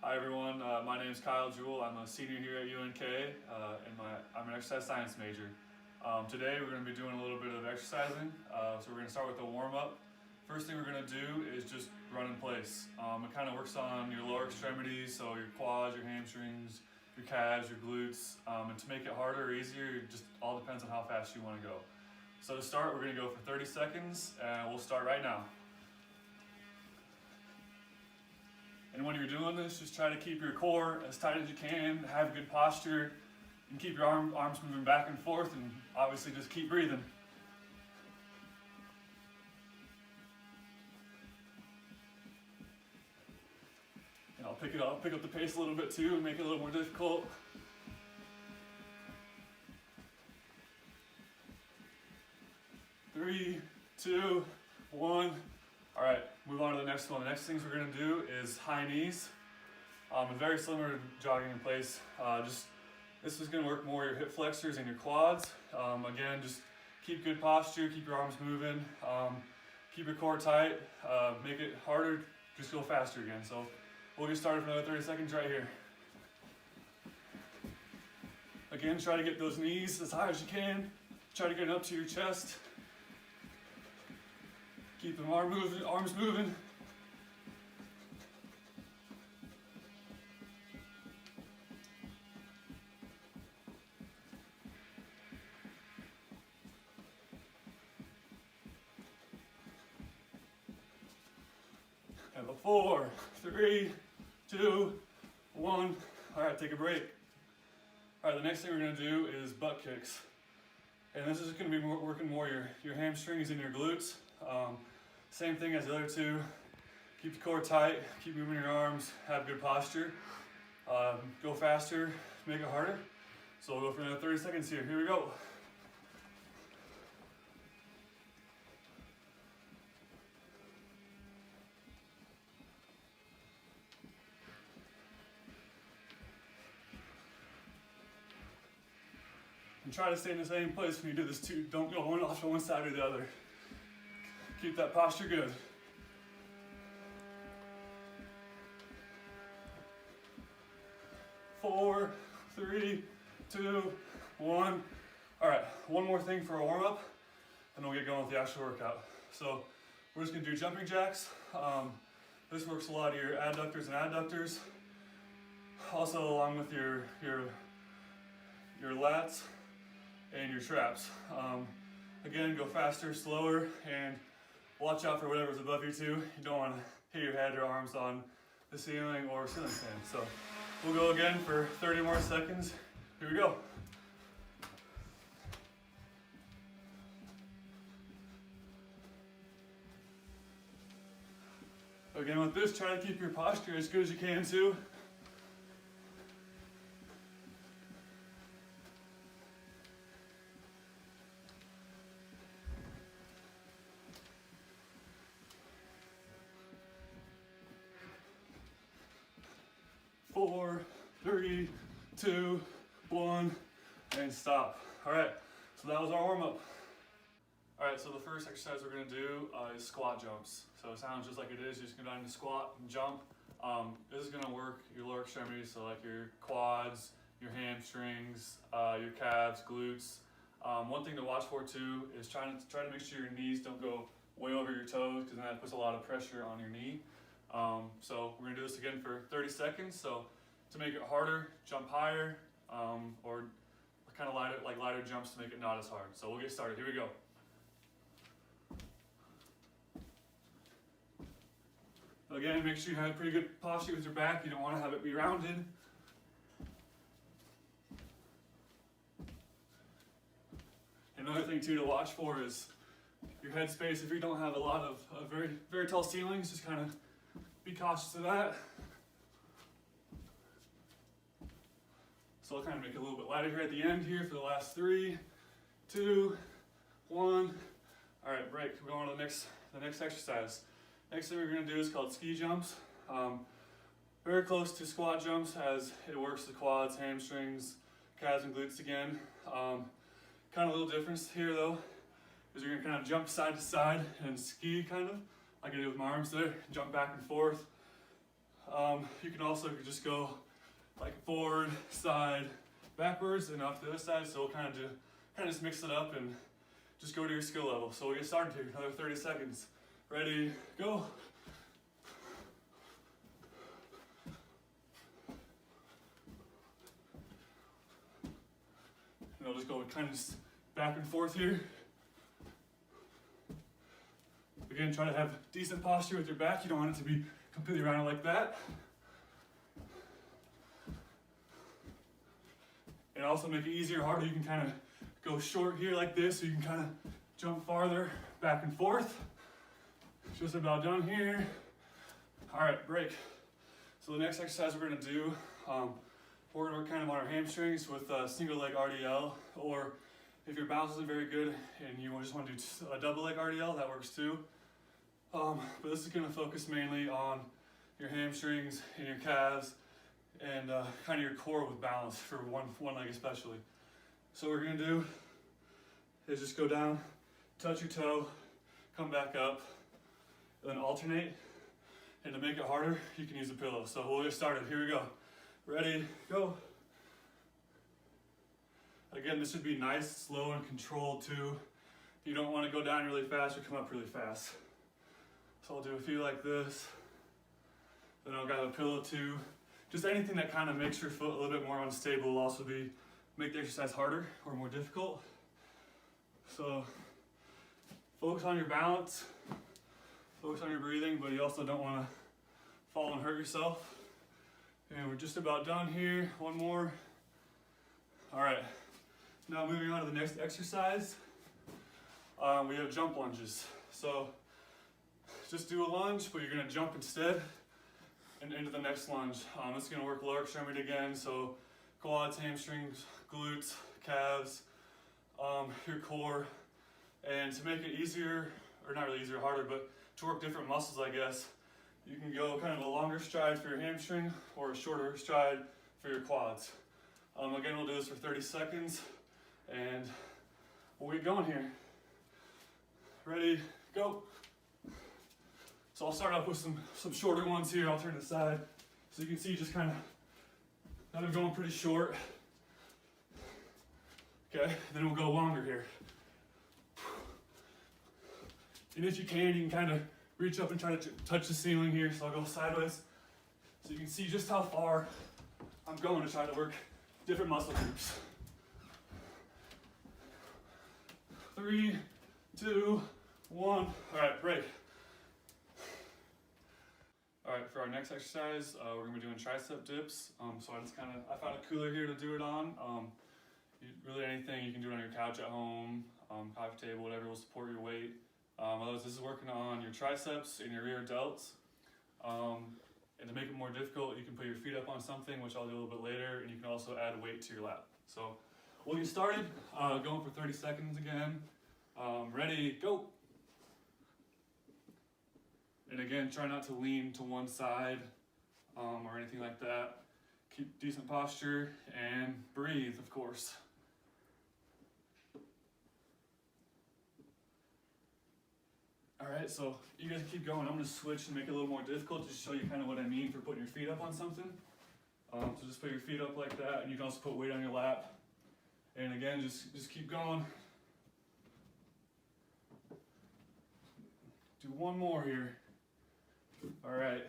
Hi everyone, my name is Kyle Jewell. I'm a senior here at UNK and I'm an exercise science major. Today we're going to be doing a little bit of exercising, so we're going to start with a warm-up. First thing we're going to do is just run in place. It kind of works on your lower extremities, so your quads, your hamstrings, your calves, your glutes, and to make it harder or easier, it just all depends on how fast you want to go. So to start, we're going to go for 30 seconds and we'll start right now. And when you're doing this, just try to keep your core as tight as you can, have good posture, and keep your arms moving back and forth, and obviously just keep breathing. And I'll pick up the pace a little bit too and make it a little more difficult. Three, two, one. All right, move on to the next one. The next things we're gonna do is high knees. And very similar to jogging in place. This is gonna work more your hip flexors and your quads. Again, just keep good posture, keep your arms moving, keep your core tight, make it harder, just go faster again. So we'll get started for another 30 seconds right here. Again, try to get those knees as high as you can. Try to get it up to your chest. Keep them arms moving. And a 4, 3, 2, 1. All right, take a break. All right, the next thing we're gonna do is butt kicks. And this is gonna be working more your hamstrings and your glutes. Same thing as the other two. Keep the core tight, keep moving your arms, have good posture. Go faster, make it harder. So we'll go for another 30 seconds here. Here we go. And try to stay in the same place when you do this too. Don't go off to one side or the other. Keep that posture good. Four, 3, 2, 1. All right, one more thing for a warm up, and we'll get going with the actual workout. So we're just gonna do jumping jacks. This works a lot of your adductors and adductors. Also along with your lats and your traps. Again, go faster, slower, and watch out for whatever's above you too. You don't want to hit your head or arms on the ceiling or ceiling fan. So we'll go again for 30 more seconds. Here we go. Again with this, try to keep your posture as good as you can too. Four, 3, 2, 1, and stop. All right, so that was our warm up. All right, so the first exercise we're gonna do is squat jumps. So it sounds just like it is, you're just gonna go down and squat and jump. This is gonna work your lower extremities, so like your quads, your hamstrings, your calves, glutes. One thing to watch for too is try to make sure your knees don't go way over your toes, because then that puts a lot of pressure on your knee. So we're gonna do this again for 30 seconds. So to make it harder, jump higher, or kind of lighter jumps to make it not as hard. So we'll get started. Here we go. Again, make sure you have pretty good posture with your back. You don't want to have it be rounded. Another thing too to watch for is your head space. If you don't have a lot of very tall ceilings, just kind of be cautious of that. So I'll kind of make it a little bit lighter here at the end here for the last 3, 2, 1. All right, break. We're going on to the next exercise. Next thing we're going to do is called ski jumps. Very close to squat jumps as it works the quads, hamstrings, calves, and glutes again. Kind of a little difference here though, is you're going to kind of jump side to side and ski kind of, like I did with my arms there, jump back and forth. You can also just go like forward, side, backwards, and off to the other side. So we'll kind of just mix it up and just go to your skill level. So we'll get started here. Another 30 seconds. Ready, go. And I'll just go kind of back and forth here. Again, try to have decent posture with your back. You don't want it to be completely rounded like that. And also make it easier or harder. You can kind of go short here like this, so you can kind of jump farther back and forth. Just about done here. All right, break. So the next exercise we're gonna do, we're gonna work kind of on our hamstrings with a single leg RDL, or if your balance isn't very good and you just want to do a double leg RDL, that works too. But this is gonna focus mainly on your hamstrings and your calves and kind of your core with balance for one leg especially. So what we're gonna do is just go down, touch your toe, come back up, and then alternate. And to make it harder, you can use a pillow. So we'll get started. Here we go. Ready, go. Again, this should be nice, slow, and controlled too. You don't want to go down really fast or come up really fast. So I'll do a few like this. Then I'll grab a pillow too. Just anything that kind of makes your foot a little bit more unstable will also make the exercise harder or more difficult. So focus on your balance, focus on your breathing, but you also don't want to fall and hurt yourself. And we're just about done here. One more. All right, now moving on to the next exercise. We have jump lunges. So just do a lunge, but you're gonna jump instead and into the next lunge. This is gonna work lower extremity again, so quads, hamstrings, glutes, calves, your core. And to make it easier, or not really easier, harder, but to work different muscles, I guess, you can go kind of a longer stride for your hamstring or a shorter stride for your quads. Again, we'll do this for 30 seconds and we'll get going here. Ready, go. So I'll start off with some shorter ones here. I'll turn to the side. So you can see just kind of going pretty short. Okay, then we'll go longer here. And if you can kind of reach up and try to touch the ceiling here. So I'll go sideways. So you can see just how far I'm going to try to work different muscle groups. 3, 2, 1. All right, break. All right, for our next exercise, we're gonna be doing tricep dips. So I found a cooler here to do it on. Really anything, you can do it on your couch at home, coffee table, whatever will support your weight. Otherwise, this is working on your triceps and your rear delts. And to make it more difficult, you can put your feet up on something, which I'll do a little bit later, and you can also add weight to your lap. So we'll get started, going for 30 seconds again. Ready, go. And again, try not to lean to one side or anything like that. Keep decent posture and breathe, of course. All right, so you guys keep going. I'm gonna switch and make it a little more difficult to show you kind of what I mean for putting your feet up on something. So just put your feet up like that, and you can also put weight on your lap. And again, just keep going. Do one more here. All right,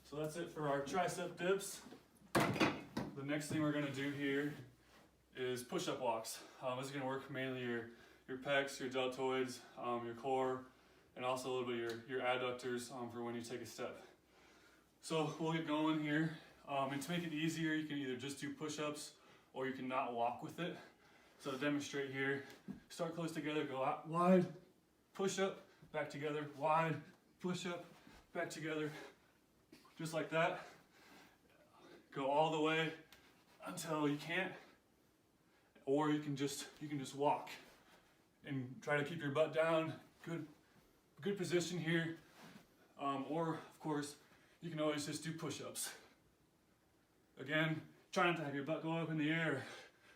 so that's it for our tricep dips. The next thing we're gonna do here is push-up walks. This is gonna work mainly your pecs, your deltoids, your core, and also a little bit your adductors for when you take a step. So we'll get going here. And to make it easier, you can either just do push-ups or you can not walk with it. So to demonstrate here, start close together, go out wide, push up, back together, wide, push up, back together, just like that. Go all the way until you can't, or you can just walk and try to keep your butt down. Good position here. Or of course, you can always just do push-ups. Again, try not to have your butt go up in the air,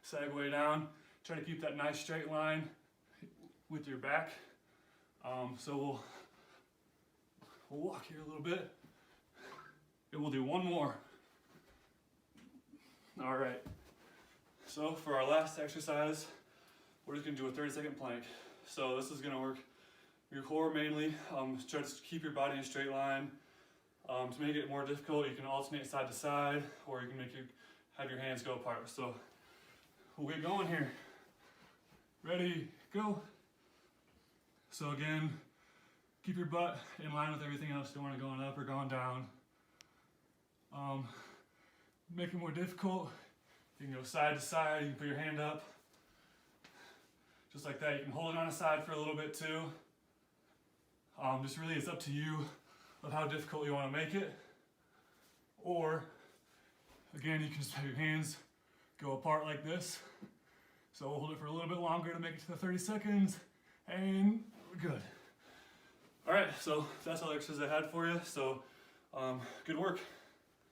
sag way down. Try to keep that nice straight line with your back. So we'll walk here a little bit. and we'll do one more. All right, so for our last exercise, we're just gonna do a 30-second plank. So this is gonna work your core mainly. Try to keep your body in a straight line. To make it more difficult, you can alternate side to side, or you can have your hands go apart. So we'll get going here. Ready, go. So again, keep your butt in line with everything else. You don't want it going up or going down. Make it more difficult. You can go side to side, you can put your hand up. Just like that. You can hold it on a side for a little bit too. Just really, it's up to you of how difficult you want to make it. Or, again, you can just have your hands go apart like this. So we'll hold it for a little bit longer to make it to the 30 seconds. And we're good. All right, so that's all the exercises I had for you. So good work.